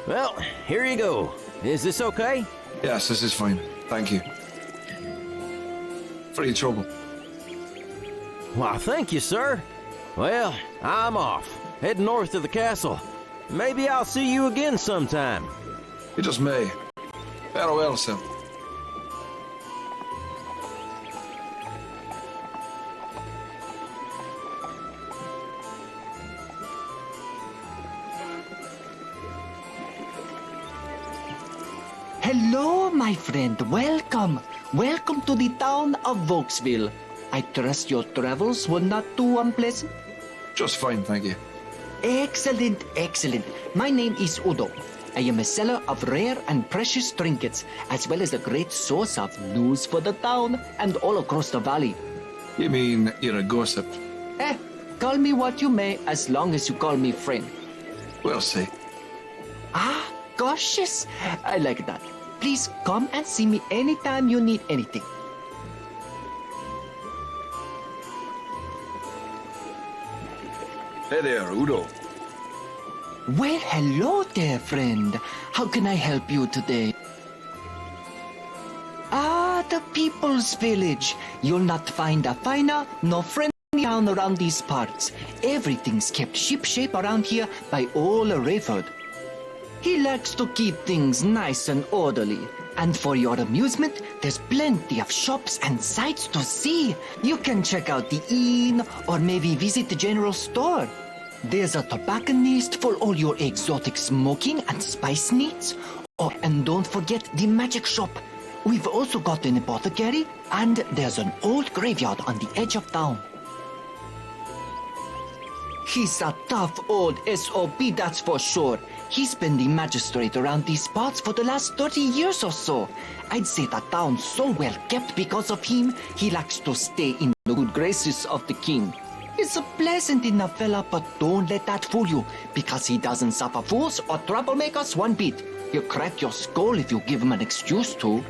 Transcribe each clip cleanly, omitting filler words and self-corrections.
Well, here you go. Is this okay? Yes, this is fine. Thank you. For your trouble. Why, thank you, sir. Well, I'm off. Heading north to the castle. Maybe I'll see you again sometime. You just may. Farewell, sir. Hello, my friend. Welcome. Welcome to the town of Vauxville. I trust your travels were not too unpleasant? Just fine, thank you. Excellent, excellent. My name is Udo. I am a seller of rare and precious trinkets, as well as a great source of news for the town and all across the valley. You mean you're a gossip? Call me what you may, as long as you call me friend. We'll see. Ah, cautious. I like that. Please come and see me anytime you need anything. Hey there, Udo. Well, hello there, friend. How can I help you today? Ah, the People's Village. You'll not find a finer nor friendly town around these parts. Everything's kept shipshape around here by old Rayford. He likes to keep things nice and orderly. And for your amusement, there's plenty of shops and sights to see. You can check out the inn or maybe visit the general store. There's a tobacconist for all your exotic smoking and spice needs. Oh, and don't forget the magic shop. We've also got an apothecary, and there's an old graveyard on the edge of town. He's a tough old SOB, that's for sure. He's been the magistrate around these parts for the last 30 years or so. I'd say the town's so well kept because of him, he likes to stay in the good graces of the king. He's a pleasant enough fella, but don't let that fool you, because he doesn't suffer fools or troublemakers one bit. He'll crack your skull if you give him an excuse to.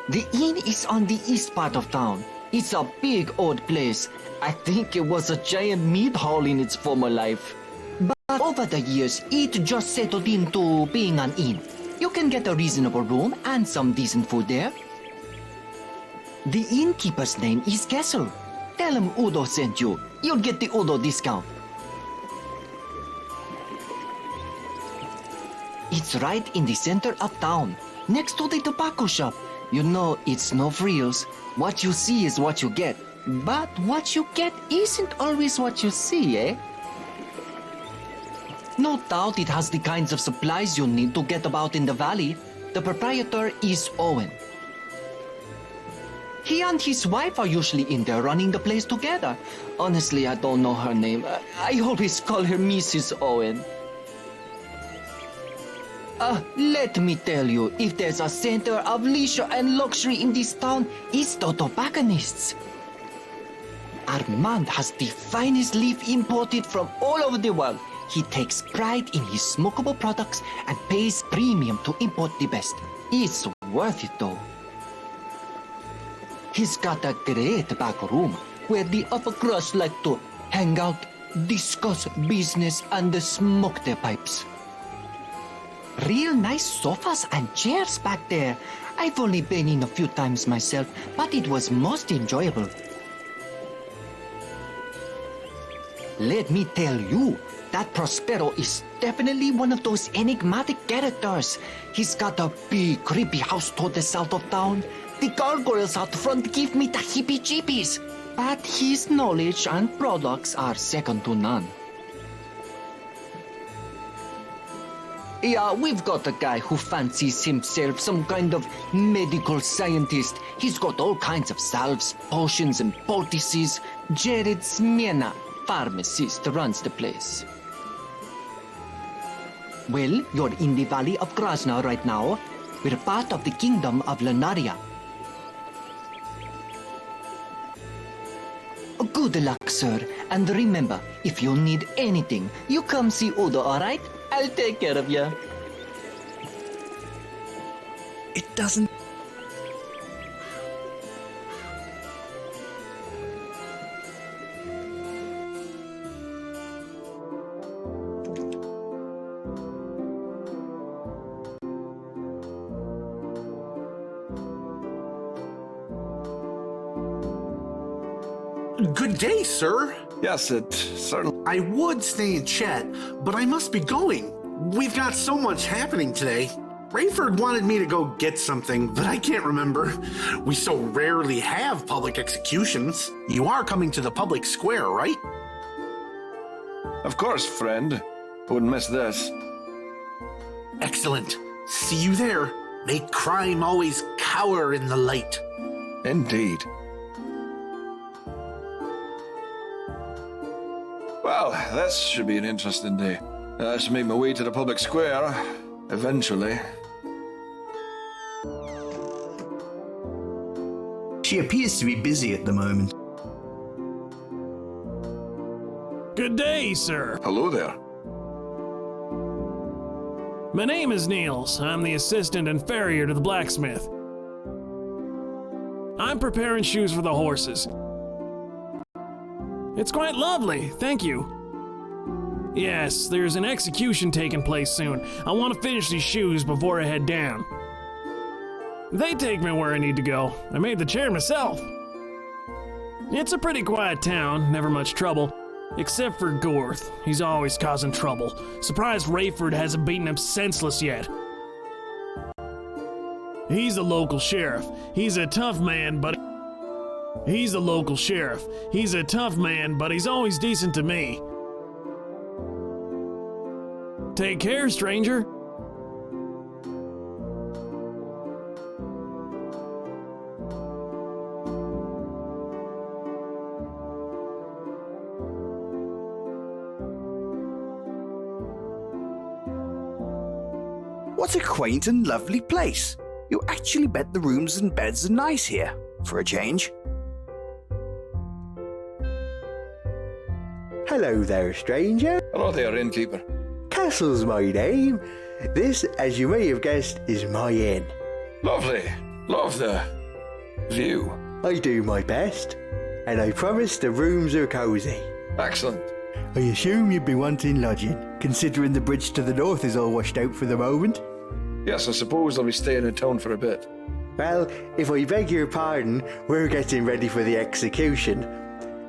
The inn is on the east part of town. It's a big old place. I think it was a giant meat hall in its former life. But over the years, it just settled into being an inn. You can get a reasonable room and some decent food there. The innkeeper's name is Kessel. Tell him Udo sent you. You'll get the Udo discount. It's right in the center of town, next to the tobacco shop. You know, it's no frills. What you see is what you get. But what you get isn't always what you see, eh? No doubt it has the kinds of supplies you need to get about in the valley. The proprietor is Owen. He and his wife are usually in there running the place together. Honestly, I don't know her name. I always call her Mrs. Owen. Let me tell you, if there's a center of leisure and luxury in this town, it's the tobacconists. Armand has the finest leaf imported from all over the world. He takes pride in his smokable products and pays premium to import the best. It's worth it though. He's got a great back room where the upper crust like to hang out, discuss business, and smoke their pipes. Real nice sofas and chairs back there. I've only been in a few times myself, but it was most enjoyable. Let me tell you, that Prospero is definitely one of those enigmatic characters. He's got a big, creepy house toward the south of town. The gargoyles out front give me the heebie-jeebies. But his knowledge and products are second to none. Yeah, we've got a guy who fancies himself some kind of medical scientist. He's got all kinds of salves, potions, and poultices. Jared Smyrna, pharmacist, runs the place. Well, you're in the Valley of Krasna right now. We're part of the Kingdom of Lunaria. Good luck, sir. And remember, if you need anything, you come see Udo, alright? I'll take care of you. It doesn't... Good day, sir. Yes, it certainly. I would stay and chat, but I must be going. We've got so much happening today. Rayford wanted me to go get something, but I can't remember. We so rarely have public executions. You are coming to the public square, right? Of course, friend. Wouldn't miss this. Excellent. See you there. Make crime always cower in the light. Indeed. Well, this should be an interesting day. I should make my way to the public square, eventually. She appears to be busy at the moment. Good day, sir. Hello there. My name is Niels. I'm the assistant and farrier to the blacksmith. I'm preparing shoes for the horses. It's quite lovely, thank you. Yes, there's an execution taking place soon. I want to finish these shoes before I head down. They take me where I need to go. I made the chair myself. It's a pretty quiet town, never much trouble. Except for Gorth. He's always causing trouble. Surprised Rayford hasn't beaten him senseless yet. He's the local sheriff. He's a tough man, but... He's the local sheriff. He's a tough man, but he's always decent to me. Take care, stranger. What a quaint and lovely place. You actually bet the rooms and beds are nice here, for a change. Hello there, stranger. Hello there, innkeeper. Castle's my name. This, as you may have guessed, is my inn. Lovely. Love the view. I do my best, and I promise the rooms are cosy. Excellent. I assume you'd be wanting lodging, considering the bridge to the north is all washed out for the moment. Yes, I suppose I'll be staying in town for a bit. Well, if I beg your pardon, we're getting ready for the execution.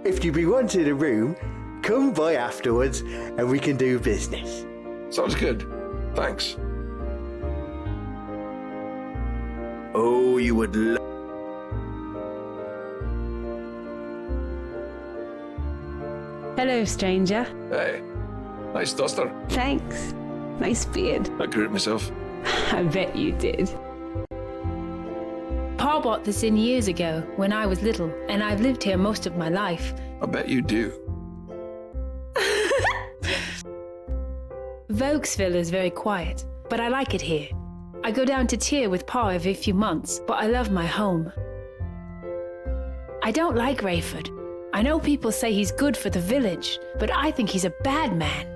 If you be wanting a room, come by afterwards and we can do business. Sounds good. Thanks. Oh, you would Hello, stranger. Hey. Nice duster. Thanks. Nice beard. I grew it myself. I bet you did. Pa bought this inn years ago, when I was little, and I've lived here most of my life. I bet you do. Vokesville is very quiet, but I like it here. I go down to Tyr with Pa every few months, but I love my home. I don't like Rayford. I know people say he's good for the village, but I think he's a bad man.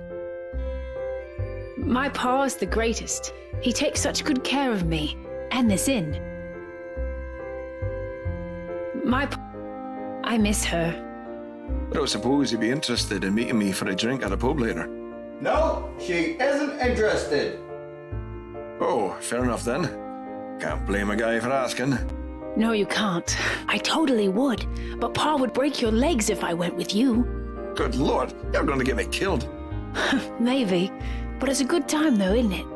My Pa's the greatest. He takes such good care of me, and this inn. I miss her. I don't suppose you'd be interested in meeting me for a drink at a pub later. No, she isn't interested. Oh, fair enough then. Can't blame a guy for asking. No, you can't. I totally would, but Pa would break your legs if I went with you. Good lord, you're going to get me killed. Maybe, but it's a good time though, isn't it?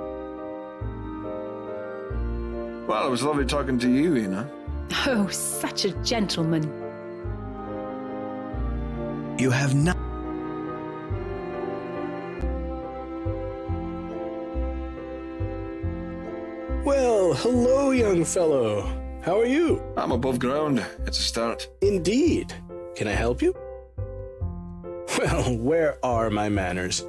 Well, it was lovely talking to you, Ina. Oh, such a gentleman. You have not. Well, hello, young fellow. How are you? I'm above ground. It's a start. Indeed. Can I help you? Well, where are my manners?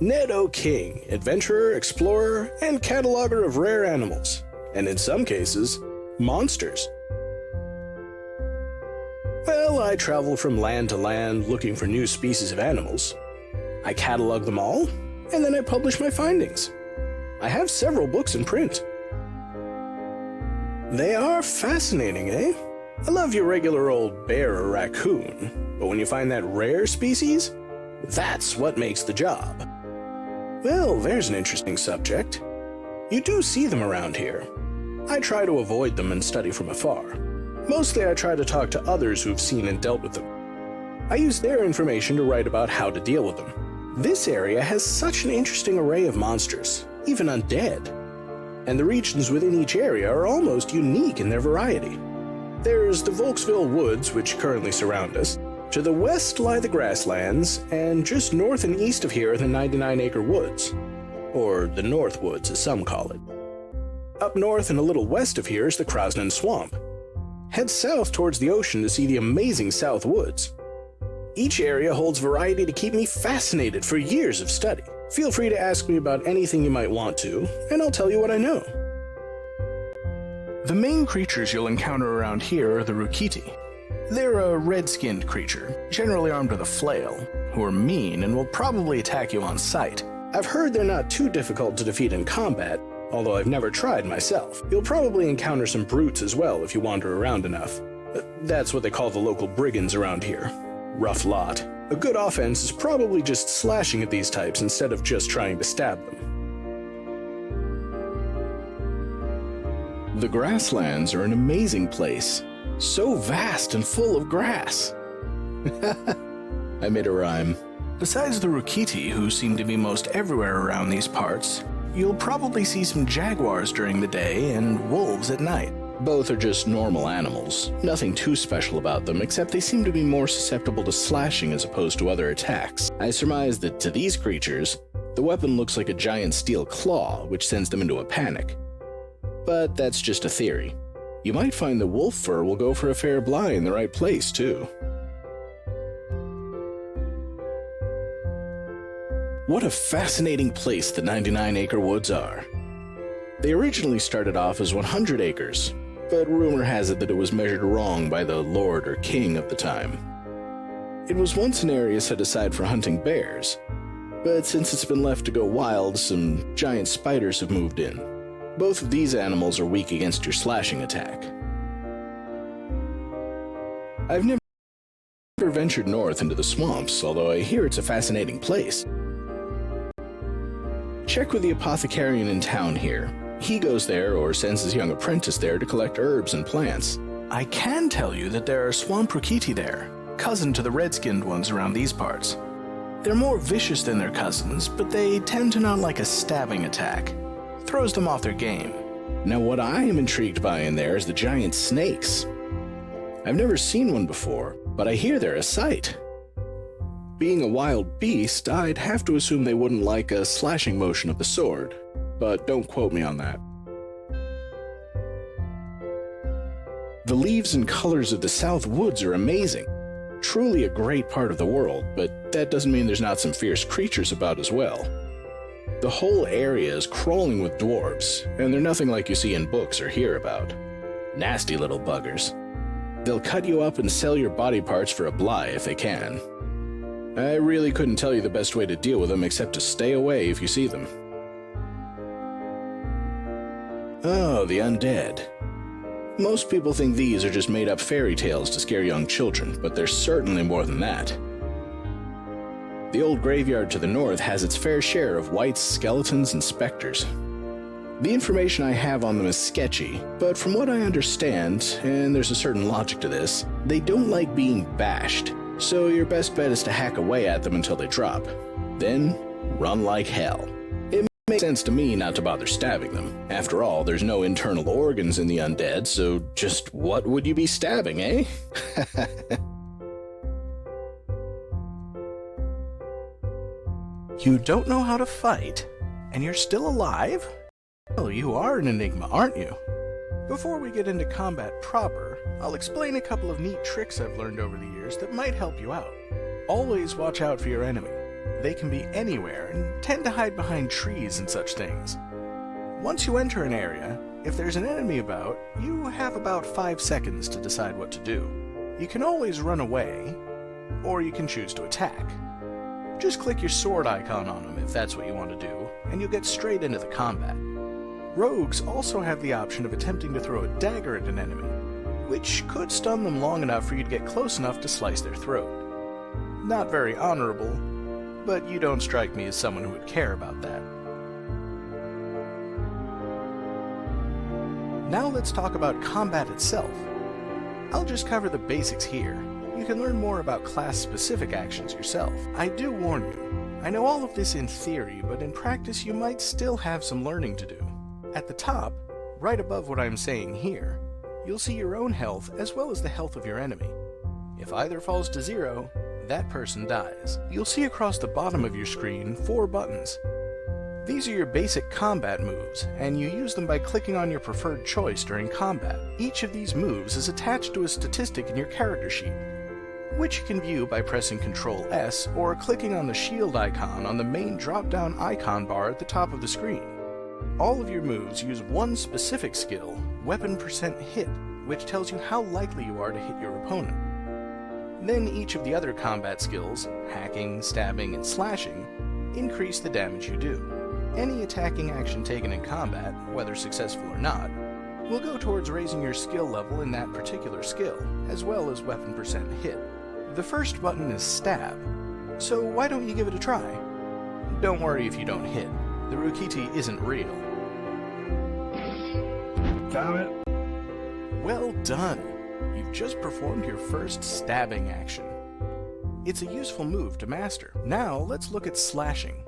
Ned O'King, adventurer, explorer, and cataloger of rare animals, and in some cases, monsters. Well, I travel from land to land looking for new species of animals. I catalog them all, and then I publish my findings. I have several books in print. They are fascinating, eh? I love your regular old bear or raccoon, but when you find that rare species, that's what makes the job. Well, there's an interesting subject. You do see them around here. I try to avoid them and study from afar. Mostly I try to talk to others who've seen and dealt with them. I use their information to write about how to deal with them. This area has such an interesting array of monsters, even undead. And the regions within each area are almost unique in their variety. There's the Volksville Woods, which currently surround us. To the west lie the grasslands, and just north and east of here are the 99-acre woods. Or the North Woods, as some call it. Up north and a little west of here is the Krosnan Swamp. Head south towards the ocean to see the amazing South Woods. Each area holds variety to keep me fascinated for years of study. Feel free to ask me about anything you might want to, and I'll tell you what I know. The main creatures you'll encounter around here are the Rukiti. They're a red-skinned creature, generally armed with a flail, who are mean and will probably attack you on sight. I've heard they're not too difficult to defeat in combat, although I've never tried myself. You'll probably encounter some brutes as well if you wander around enough. That's what they call the local brigands around here. Rough lot. A good offense is probably just slashing at these types instead of just trying to stab them. The grasslands are an amazing place. So vast and full of grass. I made a rhyme. Besides the Rukiti, who seem to be most everywhere around these parts, you'll probably see some jaguars during the day and wolves at night. Both are just normal animals. Nothing too special about them, except they seem to be more susceptible to slashing as opposed to other attacks. I surmise that to these creatures, the weapon looks like a giant steel claw, which sends them into a panic. But that's just a theory. You might find the wolf fur will go for a fair bly in the right place, too. What a fascinating place the 99-acre woods are. They originally started off as 100 acres, but rumor has it that it was measured wrong by the lord or king of the time. It was once an area set aside for hunting bears, but since it's been left to go wild, some giant spiders have moved in. Both of these animals are weak against your slashing attack. I've never ventured north into the swamps, although I hear it's a fascinating place. Check with the apothecarian in town here. He goes there or sends his young apprentice there to collect herbs and plants. I can tell you that there are swamp Rukiti there, cousin to the red-skinned ones around these parts. They're more vicious than their cousins, but they tend to not like a stabbing attack. Throws them off their game. Now what I am intrigued by in there is the giant snakes. I've never seen one before, but I hear they're a sight. Being a wild beast, I'd have to assume they wouldn't like a slashing motion of the sword, but don't quote me on that. The leaves and colors of the South Woods are amazing. Truly a great part of the world, but that doesn't mean there's not some fierce creatures about as well. The whole area is crawling with dwarves, and they're nothing like you see in books or hear about. Nasty little buggers. They'll cut you up and sell your body parts for a bly if they can. I really couldn't tell you the best way to deal with them except to stay away if you see them. Oh, the undead. Most people think these are just made-up fairy tales to scare young children, but they're certainly more than that. The old graveyard to the north has its fair share of wights, skeletons, and specters. The information I have on them is sketchy, but from what I understand, and there's a certain logic to this, they don't like being bashed, so your best bet is to hack away at them until they drop. Then, run like hell. It makes sense to me not to bother stabbing them. After all, there's no internal organs in the undead, so just what would you be stabbing, eh? You don't know how to fight, and you're still alive? Well, you are an enigma, aren't you? Before we get into combat proper, I'll explain a couple of neat tricks I've learned over the years that might help you out. Always watch out for your enemy. They can be anywhere and tend to hide behind trees and such things. Once you enter an area, if there's an enemy about, you have about 5 seconds to decide what to do. You can always run away, or you can choose to attack. Just click your sword icon on them if that's what you want to do, and you'll get straight into the combat. Rogues also have the option of attempting to throw a dagger at an enemy, which could stun them long enough for you to get close enough to slice their throat. Not very honorable, but you don't strike me as someone who would care about that. Now let's talk about combat itself. I'll just cover the basics here. you can learn more about class-specific actions yourself. I do warn you, I know all of this in theory, but in practice you might still have some learning to do. At the top, right above what I'm saying here, you'll see your own health as well as the health of your enemy. If either falls to 0, that person dies. You'll see across the bottom of your screen 4 buttons. These are your basic combat moves, and you use them by clicking on your preferred choice during combat. Each of these moves is attached to a statistic in your character sheet, which you can view by pressing Ctrl S or clicking on the shield icon on the main drop-down icon bar at the top of the screen. All of your moves use one specific skill, weapon % hit, which tells you how likely you are to hit your opponent. Then each of the other combat skills, hacking, stabbing, and slashing, increase the damage you do. Any attacking action taken in combat, whether successful or not, will go towards raising your skill level in that particular skill, as well as weapon % hit. The first button is stab, so why don't you give it a try? Don't worry if you don't hit, the Rukiti isn't real. Got it. Well done! You've just performed your first stabbing action. It's a useful move to master. Now let's look at slashing.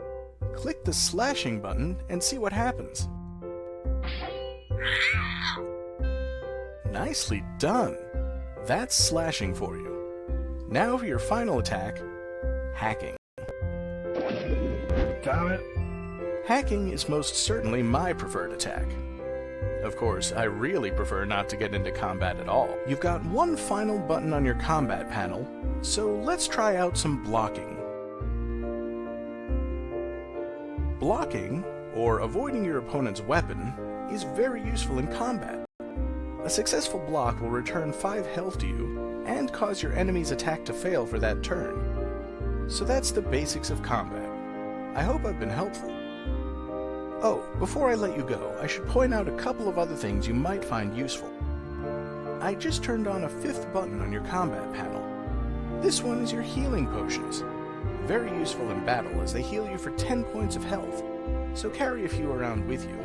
Click the slashing button and see what happens. Nicely done! That's slashing for you. Now for your final attack, hacking. Got it. Hacking is most certainly my preferred attack. Of course, I really prefer not to get into combat at all. You've got one final button on your combat panel, so let's try out some blocking. Blocking, or avoiding your opponent's weapon, is very useful in combat. A successful block will return 5 health to you, and cause your enemy's attack to fail for that turn. So that's the basics of combat. I hope I've been helpful. Oh, before I let you go, I should point out a couple of other things you might find useful. I just turned on a 5th button on your combat panel. This one is your healing potions. Very useful in battle as they heal you for 10 points of health, so carry a few around with you.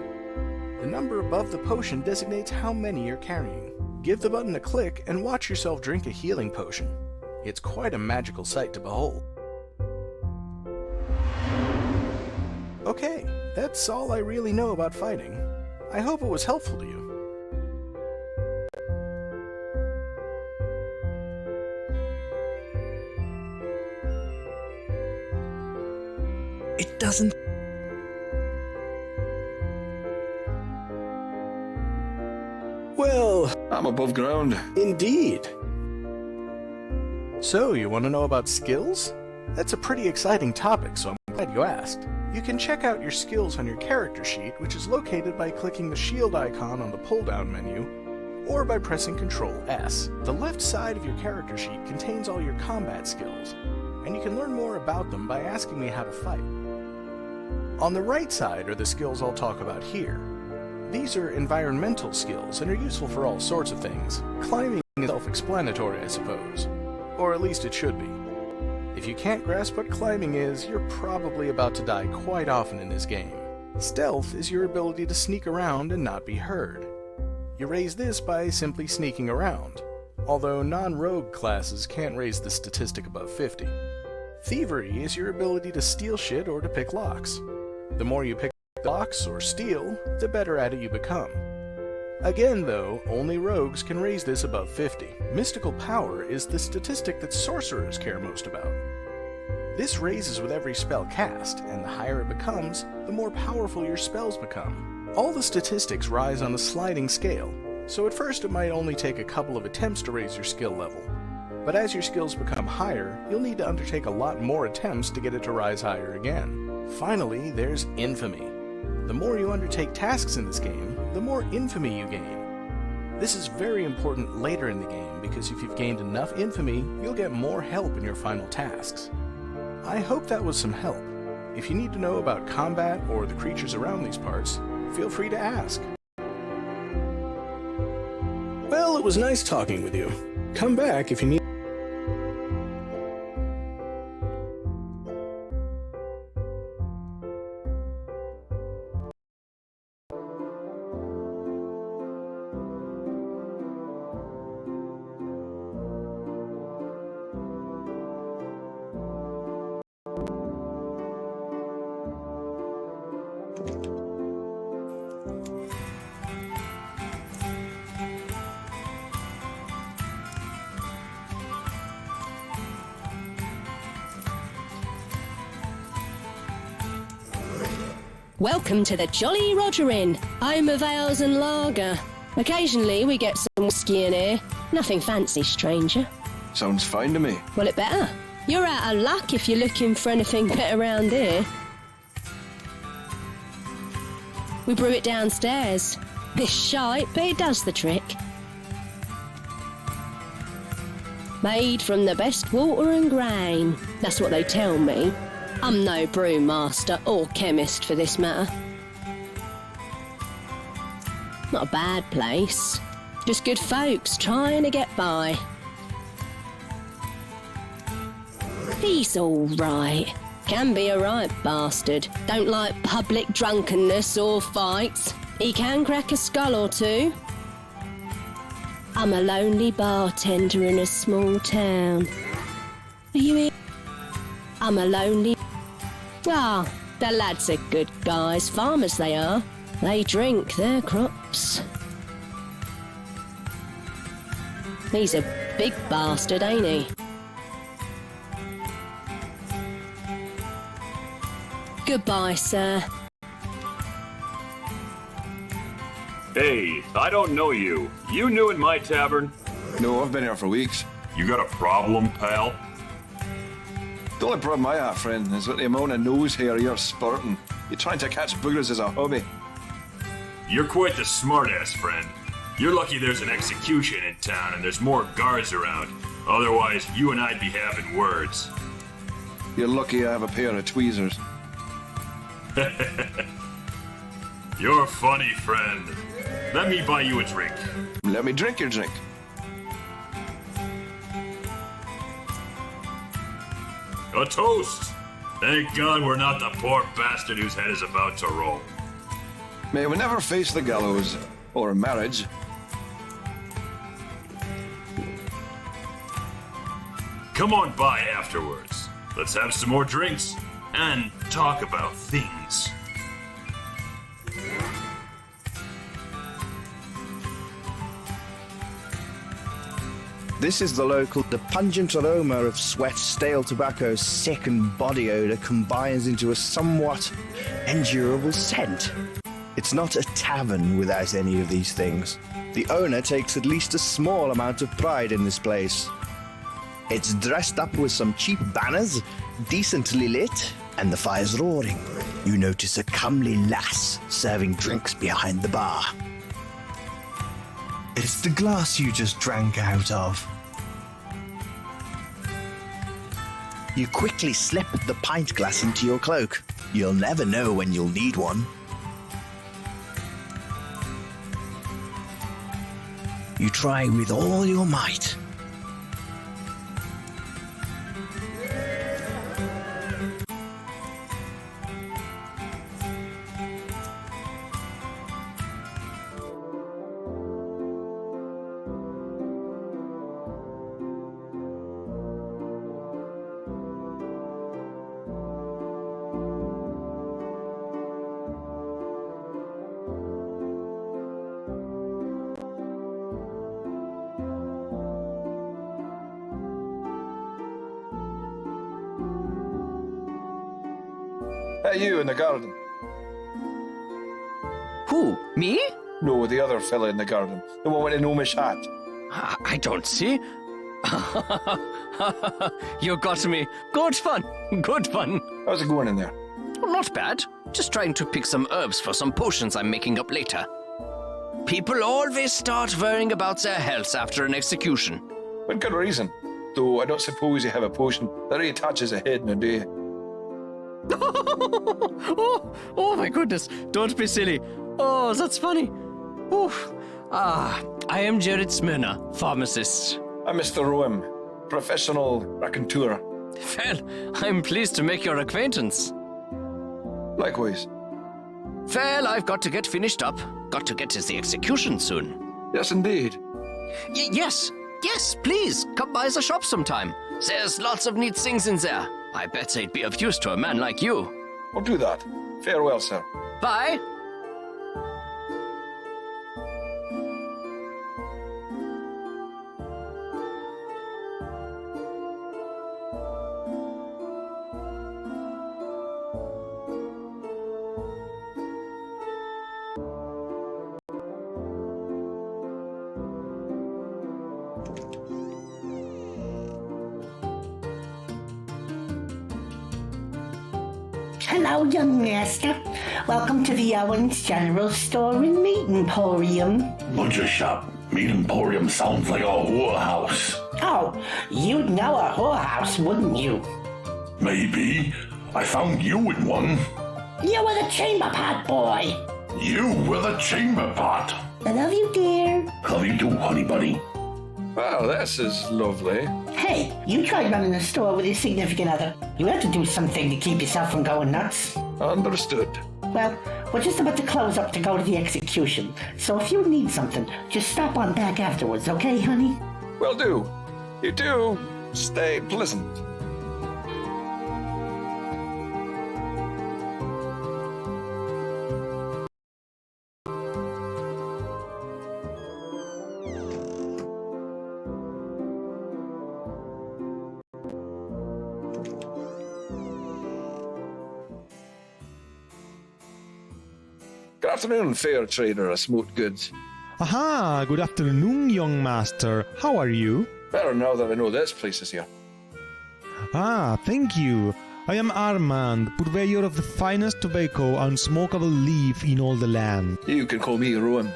The number above the potion designates how many you're carrying. Give the button a click and watch yourself drink a healing potion. It's quite a magical sight to behold. Okay, that's all I really know about fighting. I hope it was helpful to you. It doesn't. Well, I'm above ground. indeed. So, you want to know about skills? That's a pretty exciting topic, so I'm glad you asked. You can check out your skills on your character sheet, which is located by clicking the shield icon on the pull-down menu, or by pressing Ctrl S. The left side of your character sheet contains all your combat skills, and you can learn more about them by asking me how to fight. On the right side are the skills I'll talk about here. These are environmental skills and are useful for all sorts of things. Climbing is self-explanatory, I suppose. Or at least it should be. If you can't grasp what climbing is, you're probably about to die quite often in this game. Stealth is your ability to sneak around and not be heard. You raise this by simply sneaking around, although non-rogue classes can't raise the statistic above 50. Thievery is your ability to steal shit or to pick locks. The more you pick locks or steal, the better at it you become. Again though, only rogues can raise this above 50. Mystical power is the statistic that sorcerers care most about. This raises with every spell cast, and the higher it becomes, the more powerful your spells become. All the statistics rise on a sliding scale, so at first it might only take a couple of attempts to raise your skill level. But as your skills become higher, you'll need to undertake a lot more attempts to get it to rise higher again. Finally, there's Infamy. The more you undertake tasks in this game, the more infamy you gain. This is very important later in the game because if you've gained enough infamy, you'll get more help in your final tasks. I hope that was some help. If you need to know about combat or the creatures around these parts, feel free to ask. Well, it was nice talking with you. Come back if you need. Welcome to the Jolly Roger Inn, home of ales and lager. Occasionally we get some whiskey in here. Nothing fancy, stranger. Sounds fine to me. Well, it better. You're out of luck if you're looking for anything better around here. We brew it downstairs. It's shite, but it does the trick. Made from the best water and grain. That's what they tell me. I'm no brewmaster or chemist for this matter. Not a bad place. Just good folks trying to get by. He's all right. Can be a right bastard. Don't like public drunkenness or fights. He can crack a skull or two. I'm a lonely bartender in a small town. Are you here? I'm a lonely... Ah, the lads are good guys, farmers they are. They drink their crops. He's a big bastard, ain't he? Goodbye, sir. Hey, I don't know you. You new in my tavern? No, I've been here for weeks. You got a problem, pal? The only problem I have, friend, is that the amount of nose hair you're sporting. You're trying to catch boogers as a hobby. You're quite the smartass, friend. You're lucky there's an execution in town and there's more guards around. Otherwise, you and I'd be having words. You're lucky I have a pair of tweezers. You're funny, friend. Let me buy you a drink. Let me drink your drink. A toast! Thank God we're not the poor bastard whose head is about to roll. May we never face the gallows, or marriage. Come on by afterwards. Let's have some more drinks and talk about things. This is the local. The pungent aroma of sweat, stale tobacco, sick and body odor combines into a somewhat endurable scent. It's not a tavern without any of these things. The owner takes at least a small amount of pride in this place. It's dressed up with some cheap banners, decently lit, and the fire's roaring. You notice a comely lass serving drinks behind the bar. It's the glass you just drank out of. You quickly slip the pint glass into your cloak. You'll never know when you'll need one. You try with all your might. Hey, you in the garden. Who? Me? No, the other fella in the garden. The one with the gnomish hat. I don't see. You got me. Good fun. Good fun. How's it going in there? Not bad. Just trying to pick some herbs for some potions I'm making up later. People always start worrying about their health after an execution. With good reason. Though I don't suppose you have a potion that reattaches a head in a day. Oh my goodness. Don't be silly. Oh, that's funny. Oof. I am Jared Smyrna, pharmacist. I'm Mr. Roem, professional raconteur. Well, I'm pleased to make your acquaintance. Likewise. Well, I've got to get finished up. Got to get to the execution soon. Yes, indeed. Yes, please, come by the shop sometime. There's lots of neat things in there. I bet they'd be of use to a man like you. I'll do that. Farewell, sir. Bye. Hello, young master. Welcome to the Owens General Store and Meat Emporium. Butcher shop. Meat Emporium sounds like a whorehouse. Oh, you'd know a whorehouse, wouldn't you? Maybe. I found you in one. You were the chamber pot boy. You were the chamber pot. I love you, dear. Love you too, honey bunny. Well, this is lovely. Hey, you tried running a store with your significant other. You have to do something to keep yourself from going nuts. Understood. Well, we're just about to close up to go to the execution. So if you need something, just stop on back afterwards, okay, honey? Will do. You do. Stay pleasant. Good afternoon, fair trader of smoked goods. Aha, good afternoon, young master. How are you? Better now that I know this place is here. Ah, thank you. I am Armand, purveyor of the finest tobacco and smokable leaf in all the land. You can call me Rowan.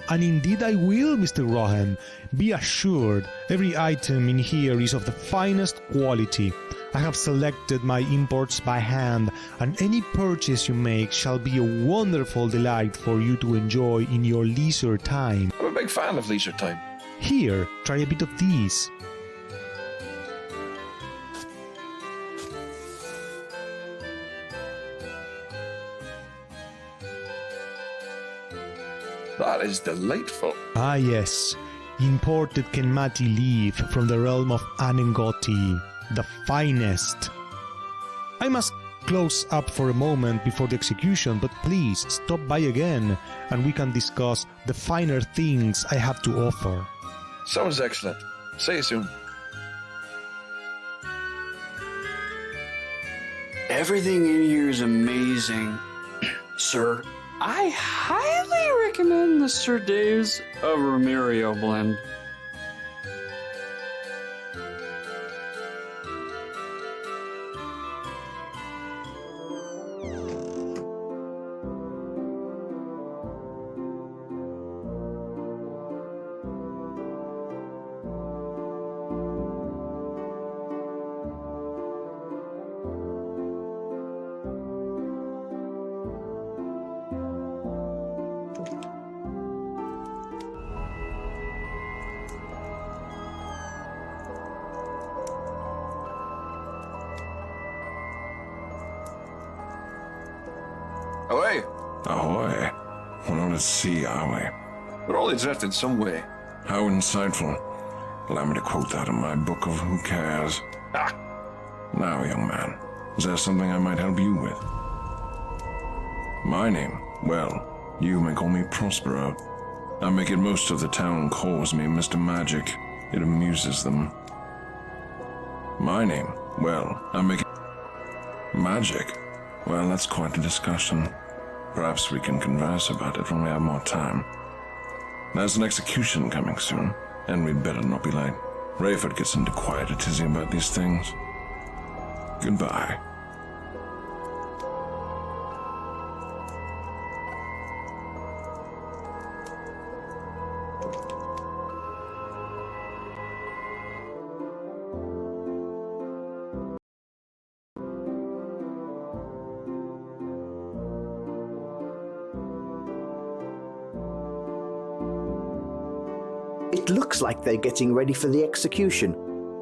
And indeed I will, Mr. Rohan. Be assured, every item in here is of the finest quality. I have selected my imports by hand, and any purchase you make shall be a wonderful delight for you to enjoy in your leisure time. I'm a big fan of leisure time. Here, try a bit of these. That is delightful. Ah yes, imported Kenmati leaf from the realm of Anengoti, the finest. I must close up for a moment before the execution, but please stop by again and we can discuss the finer things I have to offer. Sounds excellent. See you soon. Everything in here is amazing, sir. I highly recommend the Sir Dave's of Romerio blend. Ahoy! Ahoy. We're not at sea, are we? We're all drifted some way. How insightful. Allow me to quote that in my book of Who Cares. Ah! Now, young man, is there something I might help you with? My name? Well, you may call me Prospero. I make it most of the town calls me Mr. Magic. It amuses them. My name? Well, I make it... Magic? Well, that's quite a discussion. Perhaps we can converse about it when we have more time. There's an execution coming soon, and we'd better not be late. Rayford gets into quite a tizzy about these things. Goodbye. It looks like they're getting ready for the execution,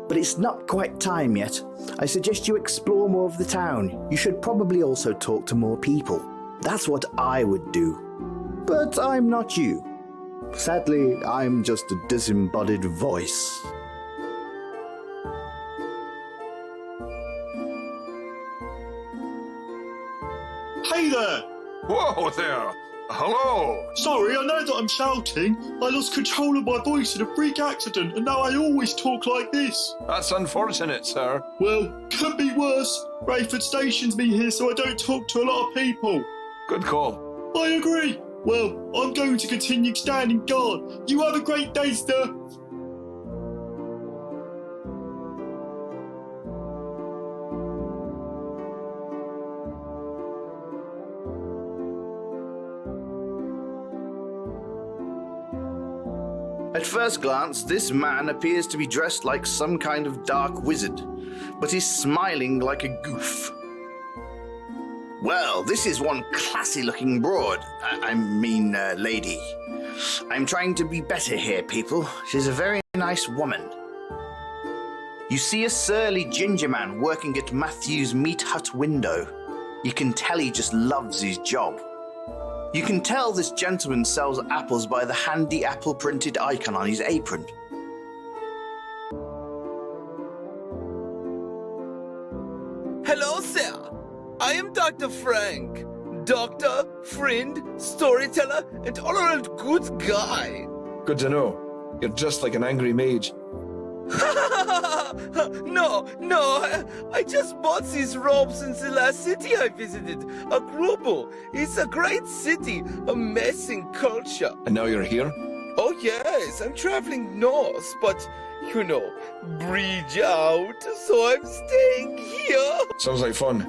but it's not quite time yet. I suggest you explore more of the town. You should probably also talk to more people. That's what I would do. But I'm not you. Sadly, I'm just a disembodied voice. Hey there! Whoa there! Hello! Sorry, I know that I'm shouting. I lost control of my voice in a freak accident, and now I always talk like this. That's unfortunate, sir. Well, could be worse. Rayford stations me here so I don't talk to a lot of people. Good call. I agree. Well, I'm going to continue standing guard. You have a great day, sir. At first glance, this man appears to be dressed like some kind of dark wizard, but he's smiling like a goof. Well, this is one classy-looking broad. I mean, lady. I'm trying to be better here, people. She's a very nice woman. You see a surly ginger man working at Matthew's meat hut window. You can tell he just loves his job. You can tell this gentleman sells apples by the handy apple-printed icon on his apron. Hello, sir. I am Dr. Frank. Doctor, friend, storyteller, and all-around good guy. Good to know. You're just like an angry mage. No, I just bought these robes in the last city I visited, Agrubo. It's a great city, amazing culture. And now you're here? Oh yes, I'm traveling north, but, you know, bridge out, so I'm staying here. Sounds like fun.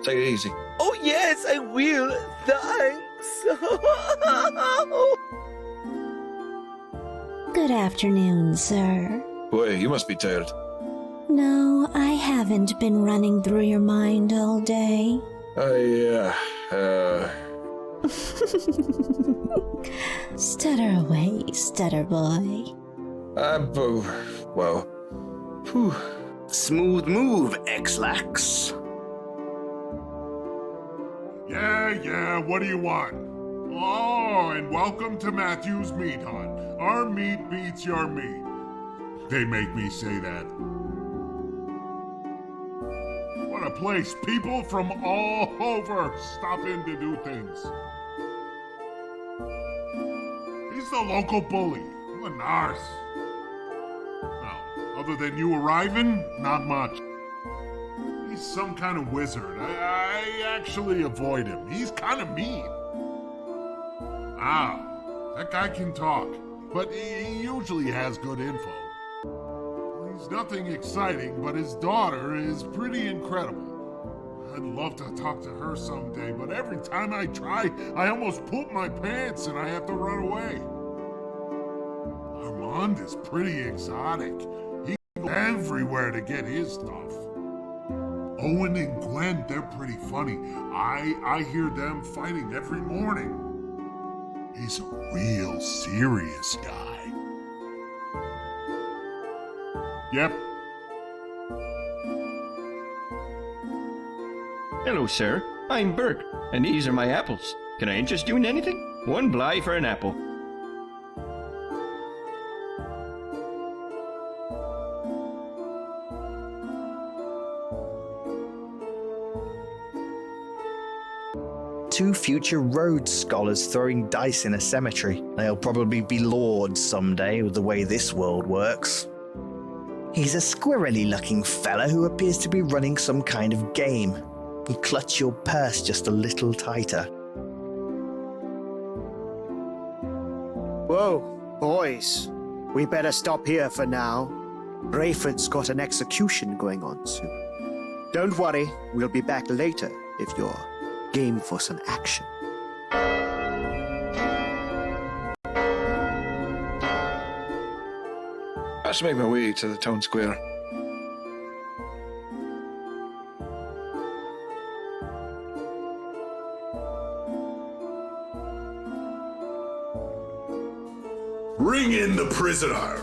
Take it easy. Oh yes, I will, thanks. Good afternoon, sir. Boy, you must be tired. No, I haven't been running through your mind all day. Stutter away, stutter boy. Well. Whew. Smooth move, X-Lax. Yeah, what do you want? Oh, and welcome to Matthew's Meat Hut. Our meat beats your meat. They make me say that. What a place. People from all over stop in to do things. He's the local bully. A narc. Well, other than you arriving, not much. He's some kind of wizard. I actually avoid him. He's kind of mean. Wow, that guy can talk, but he usually has good info. He's nothing exciting, but his daughter is pretty incredible. I'd love to talk to her someday, but every time I try, I almost poop my pants and I have to run away. Armand is pretty exotic. He goes everywhere to get his stuff. Owen and Gwen, they're pretty funny. I hear them fighting every morning. He's a real serious guy. Yep. Hello, sir. I'm Burke, and these are my apples. Can I interest you in anything? One bly for an apple. Two future Rhodes scholars throwing dice in a cemetery. They'll probably be lords someday with the way this world works. He's a squirrely looking fella who appears to be running some kind of game. You clutch your purse just a little tighter. Whoa, boys. We better stop here for now. Rayford's got an execution going on soon. Don't worry, we'll be back later if you're game for some action. I should make my way to the town square. Bring in the prisoner.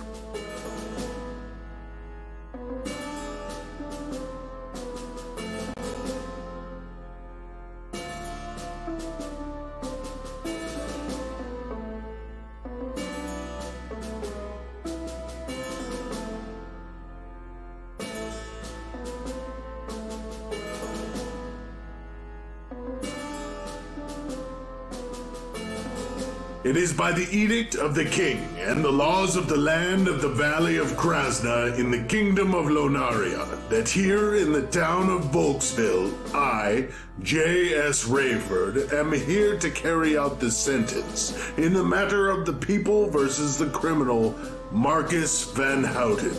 It is by the edict of the king and the laws of the land of the Valley of Krasna in the kingdom of Lonaria that here in the town of Volksville, I, J.S. Rayford, am here to carry out the sentence in the matter of the people versus the criminal Marcus Van Houten,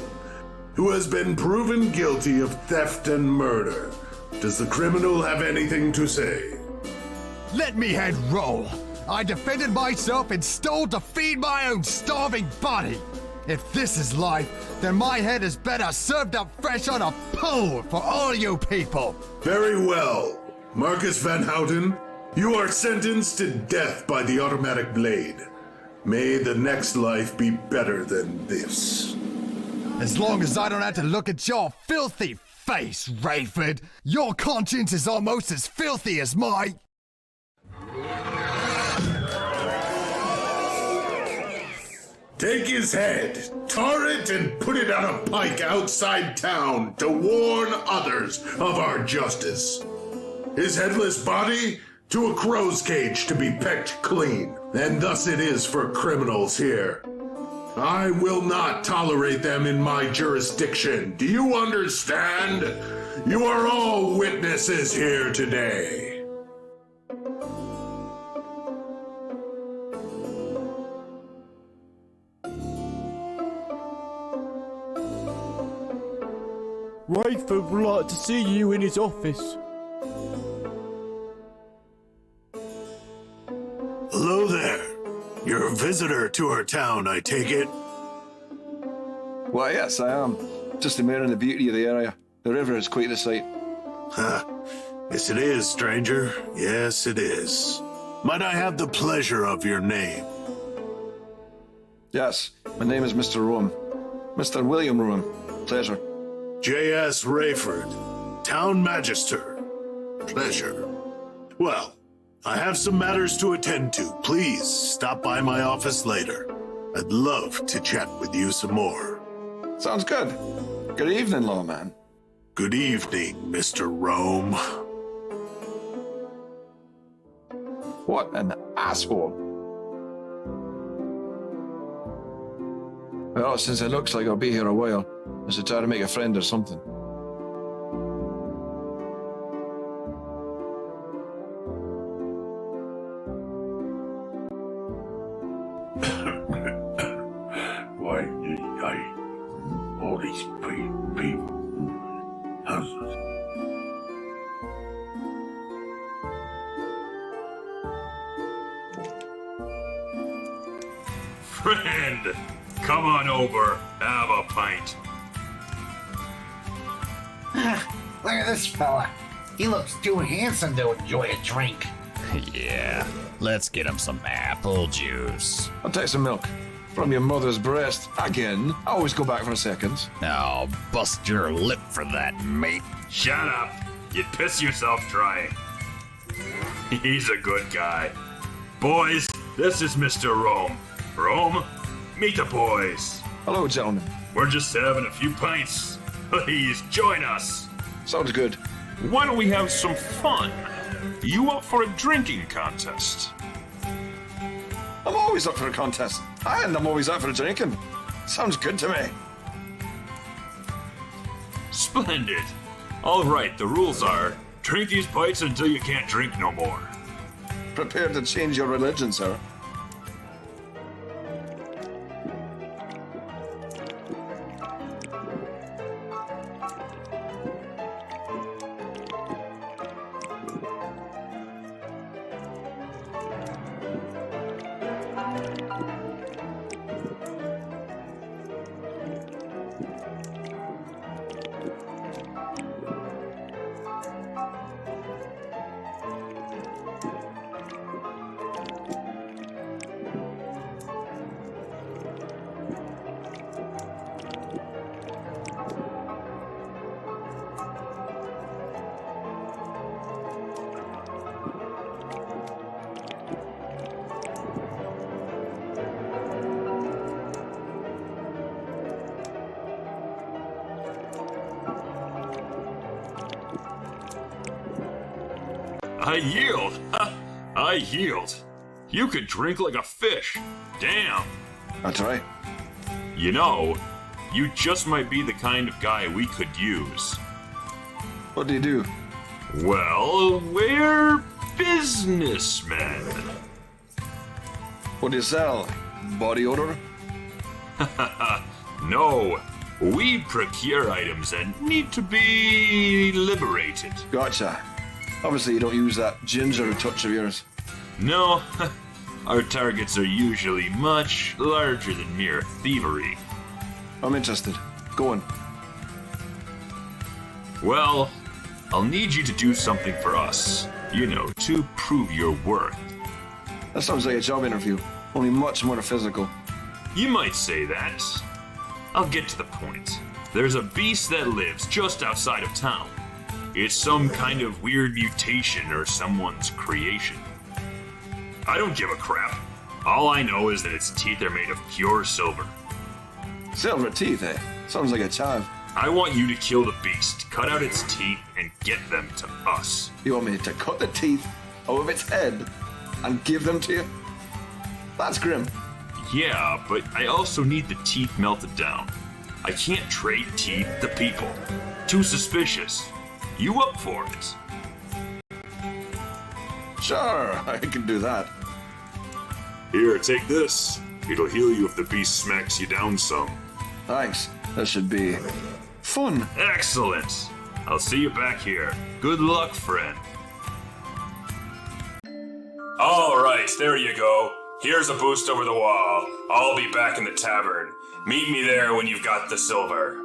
who has been proven guilty of theft and murder. Does the criminal have anything to say? Let me head roll. I defended myself and stole to feed my own starving body. If this is life, then my head is better served up fresh on a pole for all you people. Very well. Marcus Van Houten, you are sentenced to death by the automatic blade. May the next life be better than this. As long as I don't have to look at your filthy face, Rayford, your conscience is almost as filthy as my... Take his head, tar it, and put it on a pike outside town to warn others of our justice. His headless body to a crow's cage to be pecked clean, and thus it is for criminals here. I will not tolerate them in my jurisdiction. Do you understand? You are all witnesses here today. Rayford would like to see you in his office. Hello there. You're a visitor to our town, I take it? Why, yes, I am. Just admiring the beauty of the area. The river is quite the sight. Huh. Yes, it is, stranger. Yes, it is. Might I have the pleasure of your name? Yes, my name is Mr. Rome. Mr. William Rome. Pleasure. J.S. Rayford, Town Magister. Pleasure. Well, I have some matters to attend to. Please stop by my office later. I'd love to chat with you some more. Sounds good. Good evening, lawman. Good evening, Mr. Rome. What an asshole. Well, since it looks like I'll be here a while, I should try to make a friend or something. Why, all these people. Friend, come on over, have a pint. Look at this fella. He looks too handsome to enjoy a drink. Yeah, let's get him some apple juice. I'll take some milk. From your mother's breast. Again. I always go back for a second. Now, bust your lip for that, mate. Shut up. You'd piss yourself trying. He's a good guy. Boys, this is Mr. Rome. Rome, meet the boys. Hello, gentlemen. We're just having a few pints. Please join us. Sounds good. Why don't we have some fun? You up for a drinking contest? I'm always up for a contest. And I'm always up for drinking. Sounds good to me. Splendid. All right, the rules are, drink these pints until you can't drink no more. Prepared to change your religion, sir. I yield. I yield. You could drink like a fish. Damn. I'll try. You know, you just might be the kind of guy we could use. What do you do? Well, we're businessmen. What do you sell? Body odor? No, we procure items that need to be liberated. Gotcha. Obviously you don't use that ginger touch of yours. No, our targets are usually much larger than mere thievery. I'm interested. Go on. Well, I'll need you to do something for us. You know, to prove your worth. That sounds like a job interview, only much more physical. You might say that. I'll get to the point. There's a beast that lives just outside of town. It's some kind of weird mutation or someone's creation. I don't give a crap. All I know is that its teeth are made of pure silver. Silver teeth, eh? Sounds like a child. I want you to kill the beast, cut out its teeth, and get them to us. You want me to cut the teeth out of its head and give them to you? That's grim. Yeah, but I also need the teeth melted down. I can't trade teeth to people. Too suspicious. You up for it? Sure, I can do that. Here, take this. It'll heal you if the beast smacks you down some. Thanks. That should be fun. Excellent. I'll see you back here. Good luck, friend. All right, there you go. Here's a boost over the wall. I'll be back in the tavern. Meet me there when you've got the silver.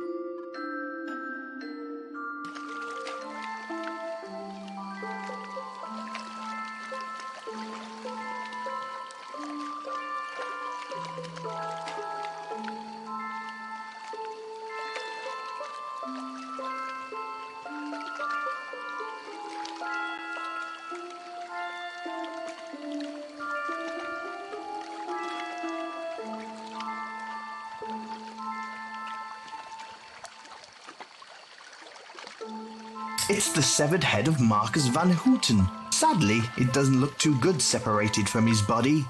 It's the severed head of Marcus Van Houten. Sadly, it doesn't look too good separated from his body.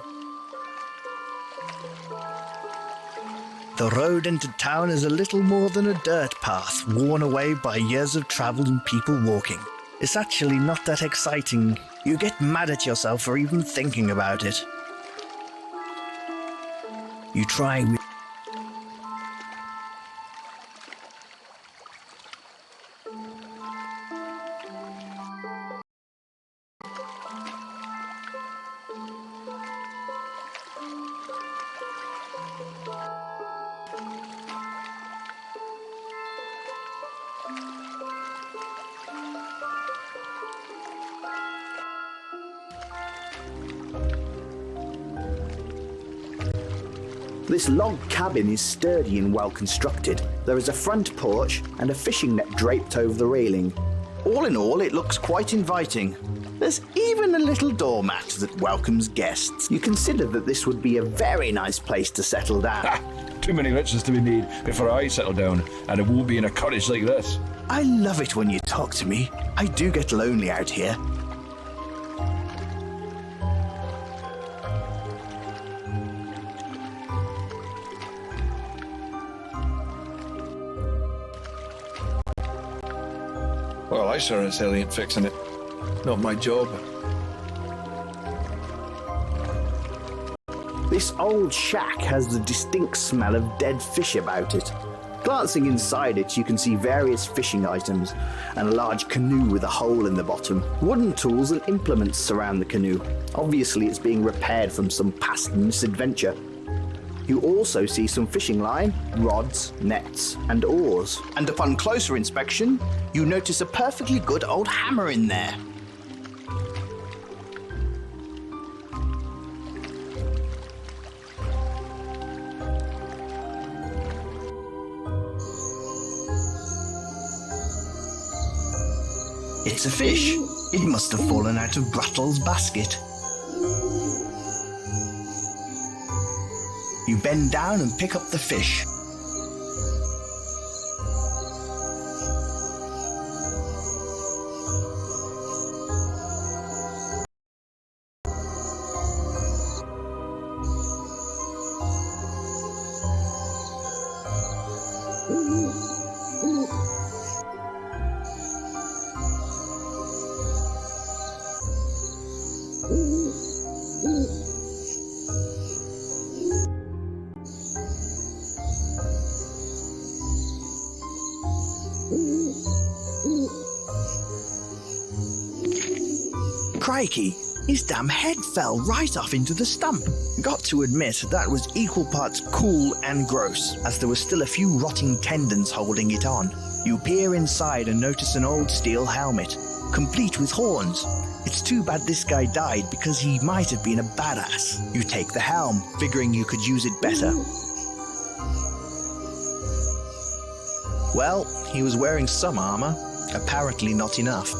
The road into town is a little more than a dirt path, worn away by years of travel and people walking. It's actually not that exciting. You get mad at yourself for even thinking about it. You try with This log cabin is sturdy and well constructed. There is a front porch and a fishing net draped over the railing. All in all, it looks quite inviting. There's even a little doormat that welcomes guests. You consider that this would be a very nice place to settle down. Too many riches to be made before I settle down, and it won't be in a cottage like this. I love it when you talk to me. I do get lonely out here. Well, I sure as hell ain't fixing it. Not my job. This old shack has the distinct smell of dead fish about it. Glancing inside it, you can see various fishing items and a large canoe with a hole in the bottom. Wooden tools and implements surround the canoe. Obviously, it's being repaired from some past misadventure. You also see some fishing line, rods, nets, and oars. And upon closer inspection, you notice a perfectly good old hammer in there. It's a fish. It must have fallen out of Brattle's basket. You bend down and pick up the fish. Crikey, his damn head fell right off into the stump. Got to admit, that was equal parts cool and gross, as there were still a few rotting tendons holding it on. You peer inside and notice an old steel helmet, complete with horns. It's too bad this guy died because he might have been a badass. You take the helm, figuring you could use it better. Well, he was wearing some armor, apparently not enough.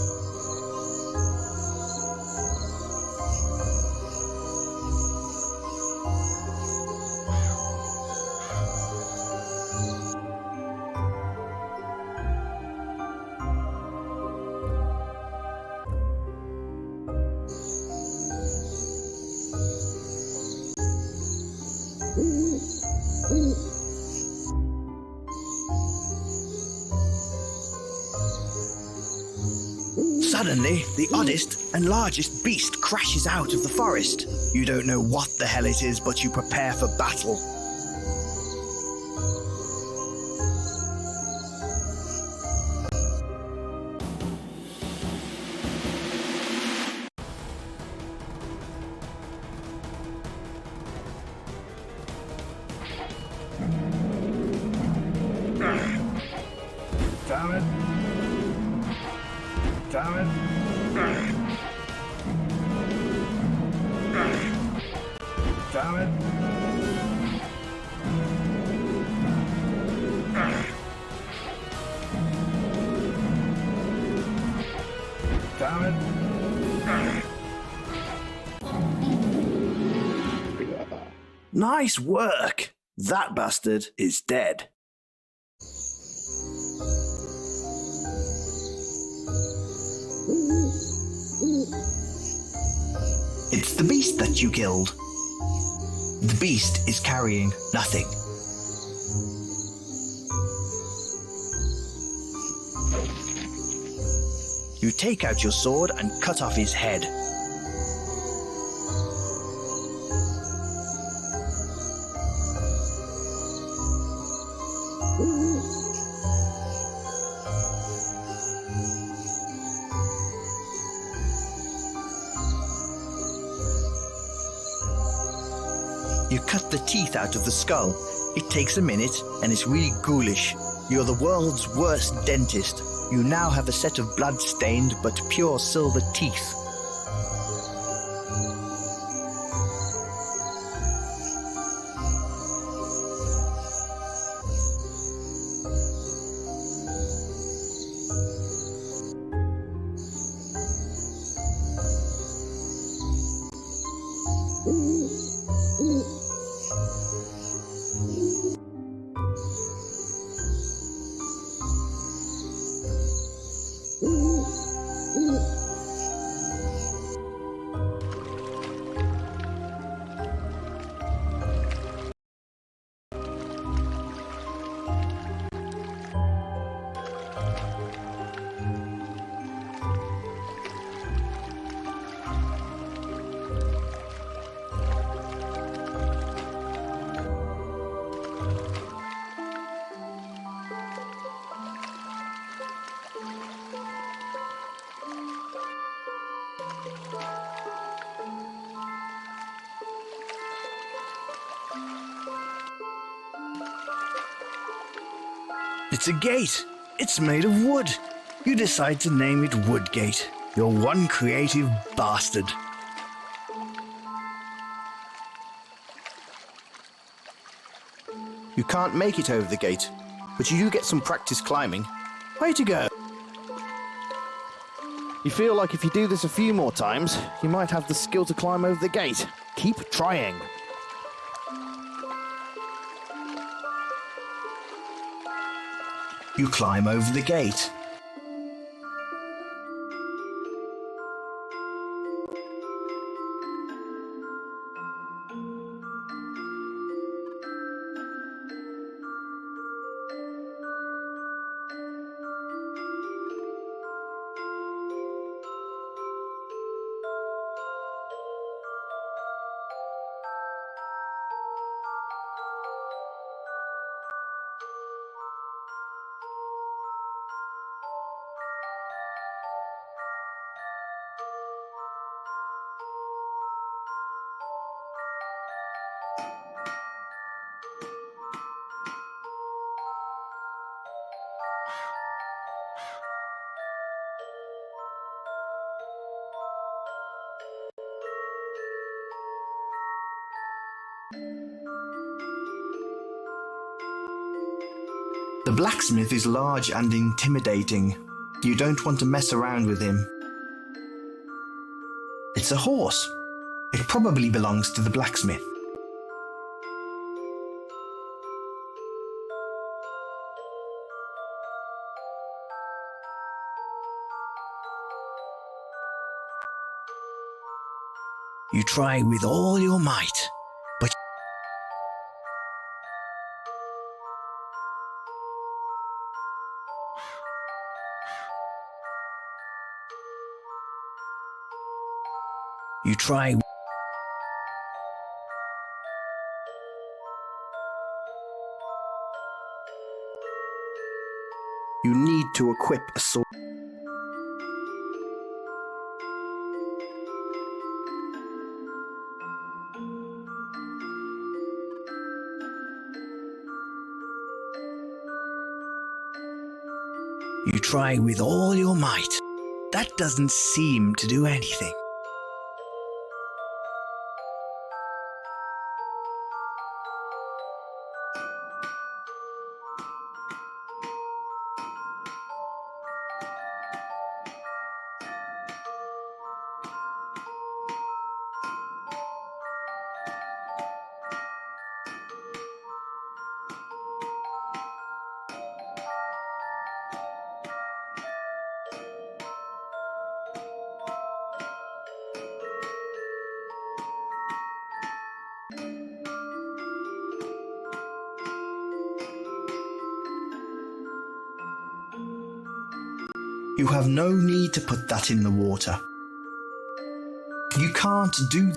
Suddenly, the oddest and largest beast crashes out of the forest. You don't know what the hell it is, but you prepare for battle. Damn it. Damn it. Damn it. Damn it. Nice work! That bastard is dead. It's the beast that you killed. The beast is carrying nothing. You take out your sword and cut off his head. You cut the teeth out of the skull. It takes a minute and it's really ghoulish. You're the world's worst dentist. You now have a set of blood-stained but pure silver teeth. It's a gate. It's made of wood. You decide to name it Woodgate. You're one creative bastard. You can't make it over the gate, but you do get some practice climbing. Way to go. You feel like if you do this a few more times, you might have the skill to climb over the gate. Keep trying. You climb over the gate. The blacksmith is large and intimidating. You don't want to mess around with him. It's a horse. It probably belongs to the blacksmith. You try with all your might, but you try. You need to equip a sword. You try with all your might. That doesn't seem to do anything. You have no need to put that in the water. You can't do.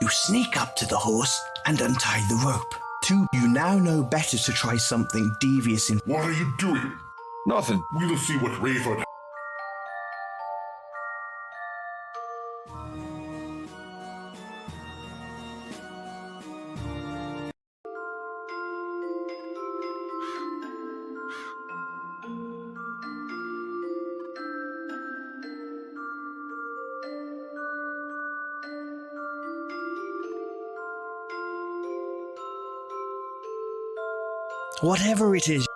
You sneak up to the horse and untie the rope. You now know better to try something devious in. What are you doing? Nothing. We'll see what Rayford. Whatever it is.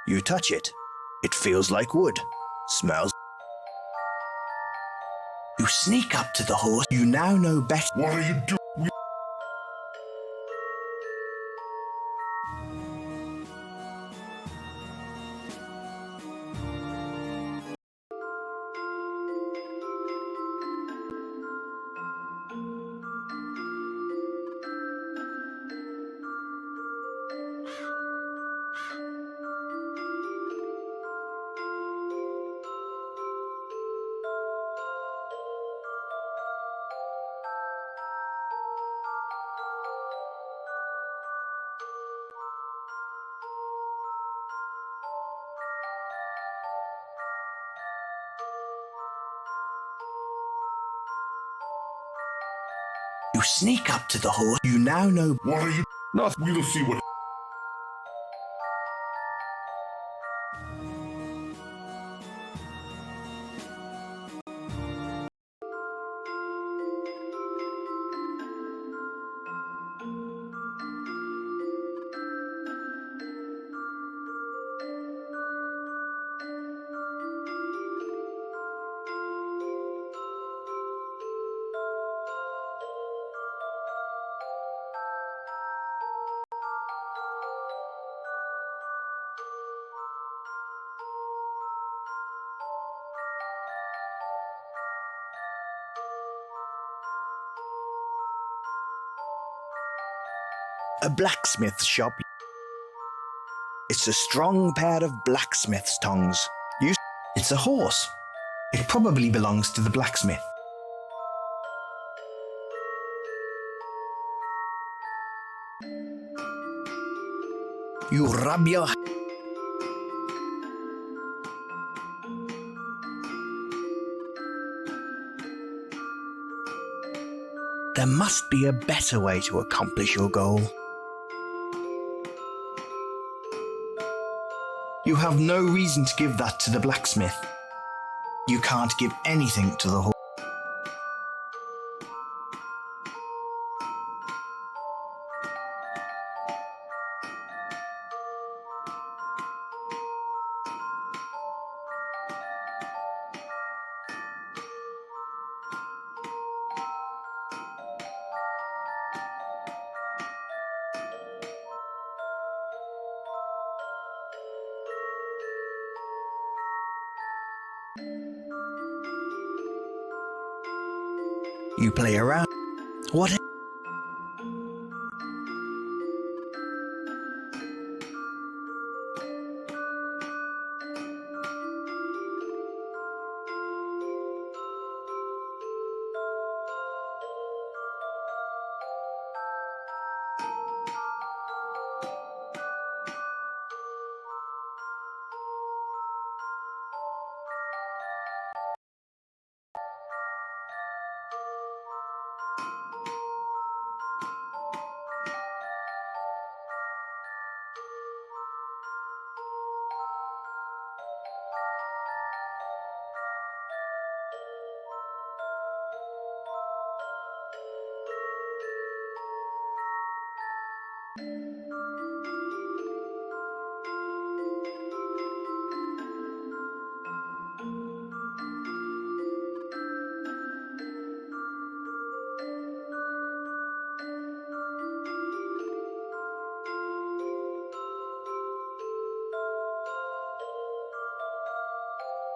You touch it. It feels like wood. Smells. You sneak up to the horse. You now know better. What are you doing? You sneak up to the horse. You now know. What are you? Nothing. We'll see what. A blacksmith shop. It's a strong pair of blacksmith's tongs. It's a horse. It probably belongs to the blacksmith. You rub your... There must be a better way to accomplish your goal. You have no reason to give that to the blacksmith. You can't give anything to the horse. You play around. What?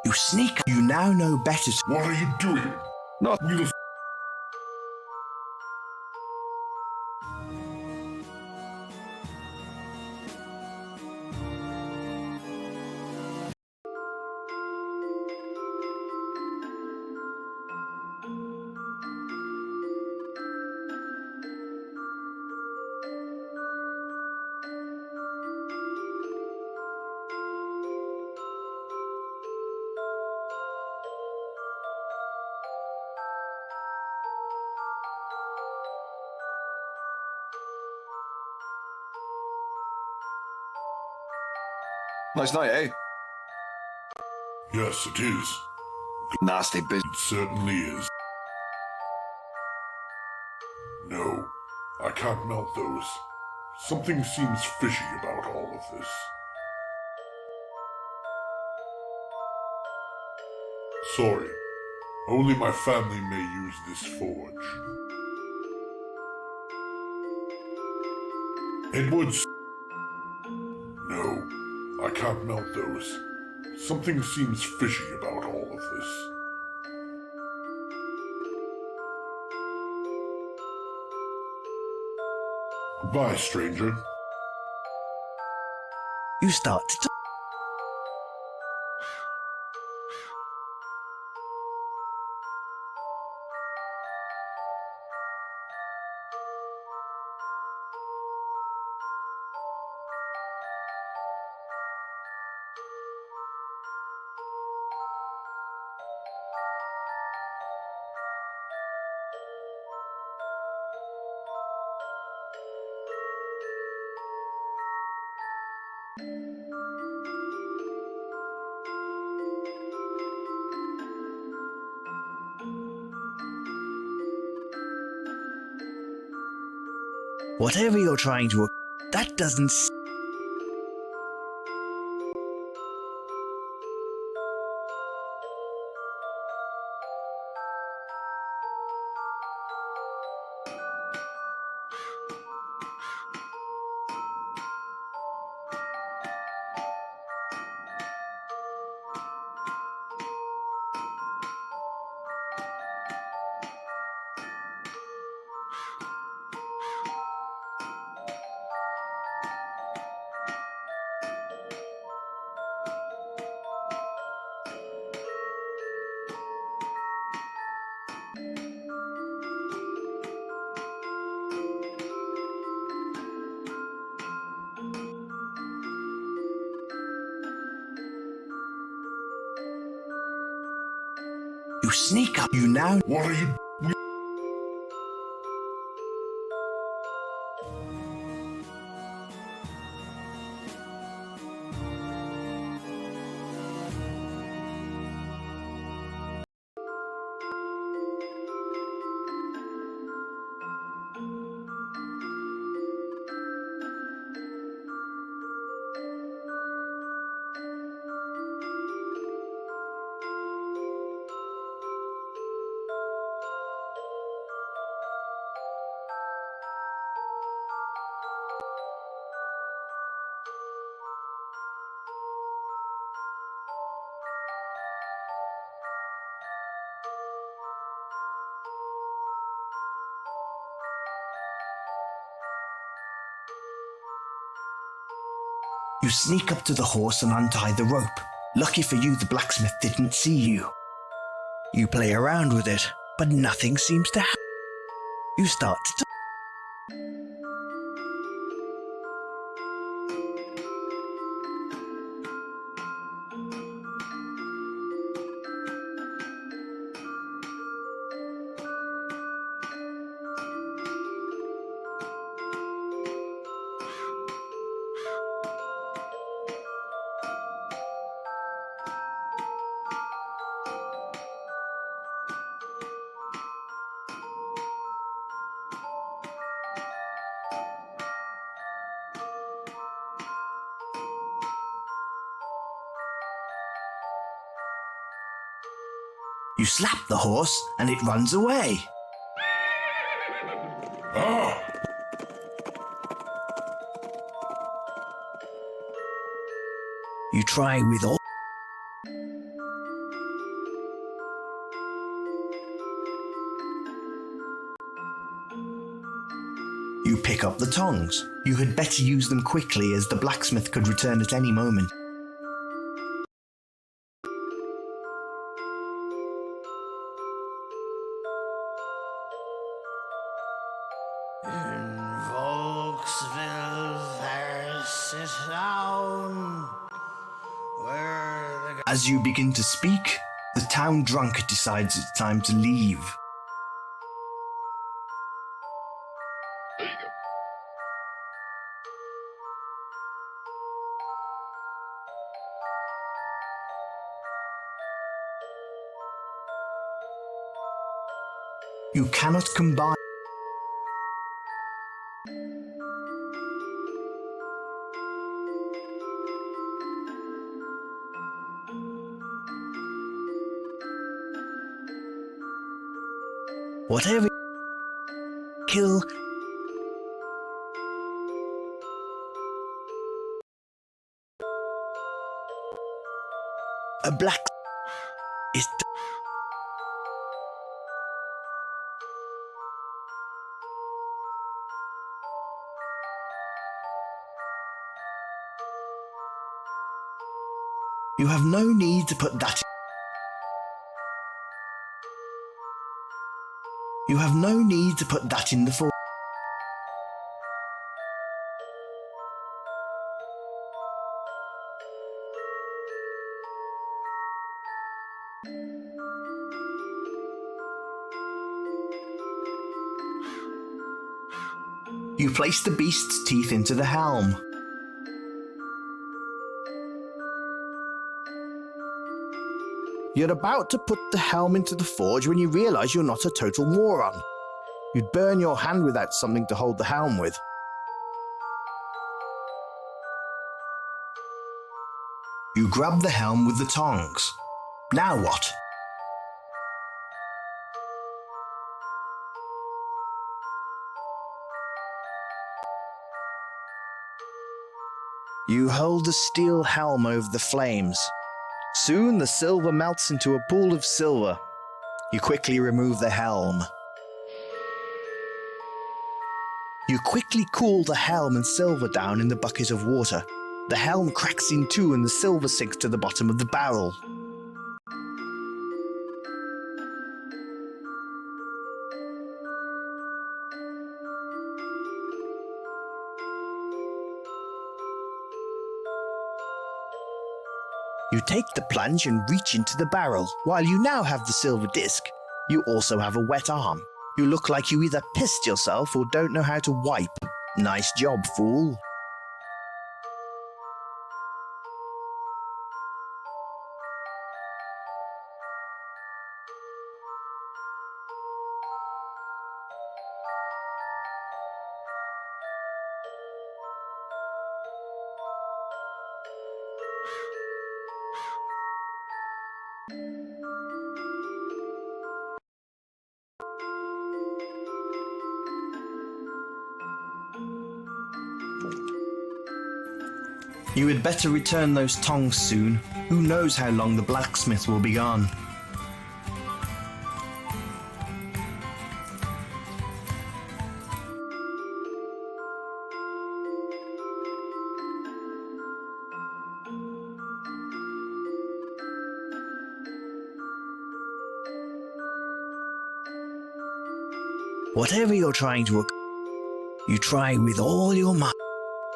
You sneak. You now know better. What are you doing? Not. Nice night, eh? Yes, it is. Nasty business. It certainly is. No, I can't melt those. Something seems fishy about all of this. Sorry. Only my family may use this forge. Edwards. No, I can't melt those. Something seems fishy about all of this. Goodbye, stranger. You start to... Whatever you're trying to... That doesn't... sneak up. You now. What are you? You sneak up to the horse and untie the rope. Lucky for you, the blacksmith didn't see you. You play around with it, but nothing seems to happen. You start to. You slap the horse and it runs away. You try with all. You pick up the tongs. You had better use them quickly as the blacksmith could return at any moment. As you begin to speak, the town drunk decides it's time to leave. You cannot combine. Whatever. Kill. A black is. You have no need to put that. You have no need to put that in the forge. You place the beast's teeth into the helm. You're about to put the helm into the forge when you realise you're not a total moron. You'd burn your hand without something to hold the helm with. You grab the helm with the tongs. Now what? You hold the steel helm over the flames. Soon the silver melts into a pool of silver. You quickly remove the helm. You quickly cool the helm and silver down in the bucket of water. The helm cracks in two and the silver sinks to the bottom of the barrel. You take the plunge and reach into the barrel. While you now have the silver disc, you also have a wet arm. You look like you either pissed yourself or don't know how to wipe. Nice job, fool. You had better return those tongs soon. Who knows how long the blacksmith will be gone. Whatever you're trying to you try with all your might.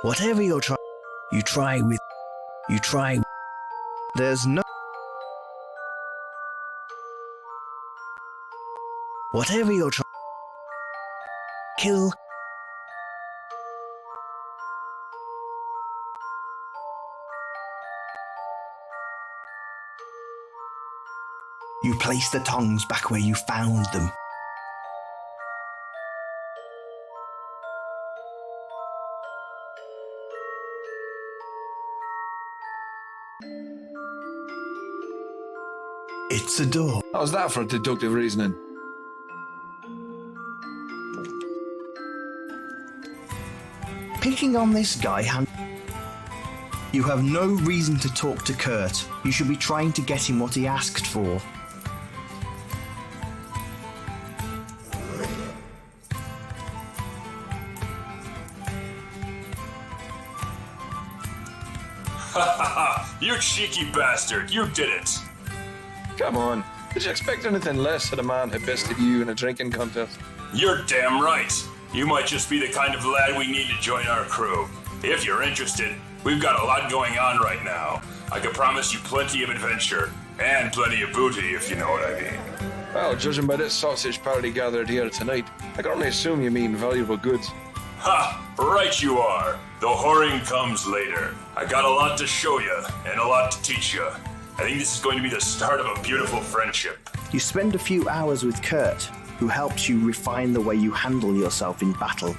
Whatever you're trying, you try. There's no... Whatever you're trying... Kill... You place the tongs back where you found them. It's a door. How's that for deductive reasoning? Picking on this guy, you have no reason to talk to Kurt. You should be trying to get him what he asked for. You cheeky bastard, you did it! Come on, did you expect anything less of the man who bested you in a drinking contest? You're damn right! You might just be the kind of lad we need to join our crew. If you're interested, we've got a lot going on right now. I can promise you plenty of adventure, and plenty of booty, if you know what I mean. Well, judging by this sausage party gathered here tonight, I can only assume you mean valuable goods. Ha! Right you are! The whoring comes later. I got a lot to show you, and a lot to teach you. I think this is going to be the start of a beautiful friendship. You spend a few hours with Kurt, who helps you refine the way you handle yourself in battle.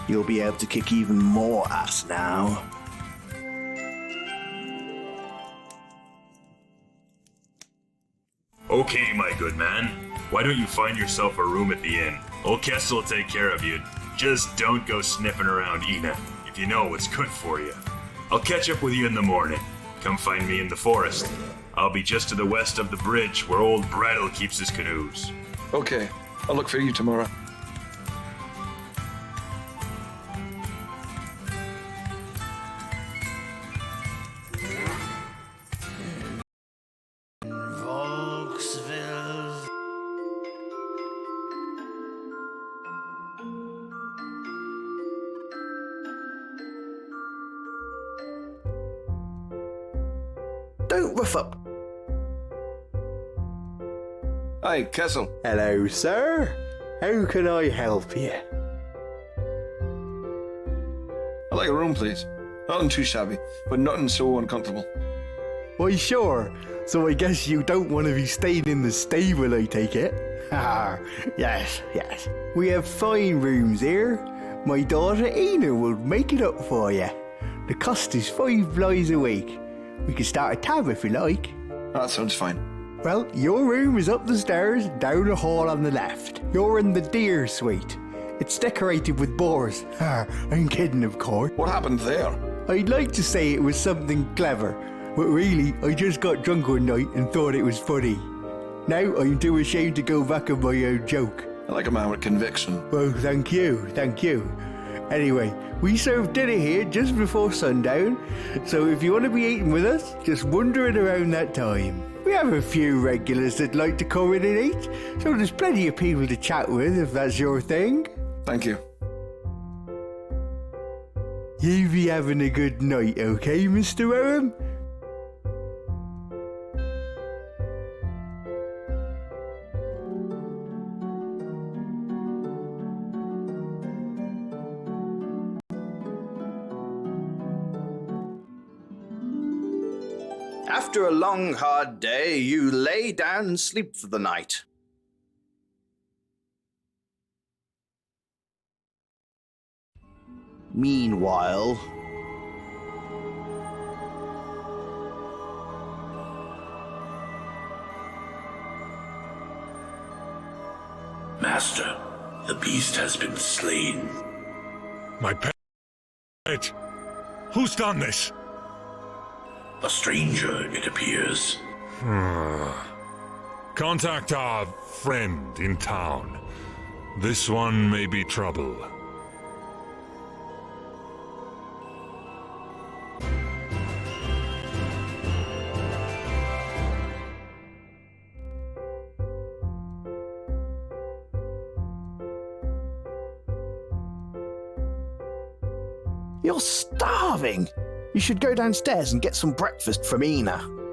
You'll be able to kick even more ass now. Okay, my good man. Why don't you find yourself a room at the inn? Old Kessel will take care of you. Just don't go sniffing around Ina, if you know what's good for you. I'll catch up with you in the morning. Come find me in the forest. I'll be just to the west of the bridge where old Brattle keeps his canoes. Okay, I'll look for you tomorrow. Don't rough up. Hi, Kessel. Hello, sir. How can I help you? I'd like a room, please. Nothing too shabby, but nothing so uncomfortable. Why, sure. So I guess you don't want to be staying in the stable, I take it? Ah, yes. We have fine rooms here. My daughter Ina will make it up for you. The cost is $5 a week. We can start a tab if you like. That sounds fine. Well, your room is up the stairs, down the hall on the left. You're in the deer suite. It's decorated with boars. I'm kidding, of course. What happened there? I'd like to say it was something clever, but really, I just got drunk one night and thought it was funny. Now I'm too ashamed to go back on my own joke. I like a man with conviction. Well, thank you. Anyway, we serve dinner here just before sundown, so if you want to be eating with us, just wander in around that time. We have a few regulars that like to come in and eat, so there's plenty of people to chat with if that's your thing. Thank you. You be having a good night, okay, Mr. Owen? After a long, hard day, you lay down and sleep for the night. Meanwhile, Master, the beast has been slain. My pet? Who's done this? A stranger, it appears. Contact our friend in town. This one may be trouble. you're starving. You should go downstairs and get some breakfast from Ina.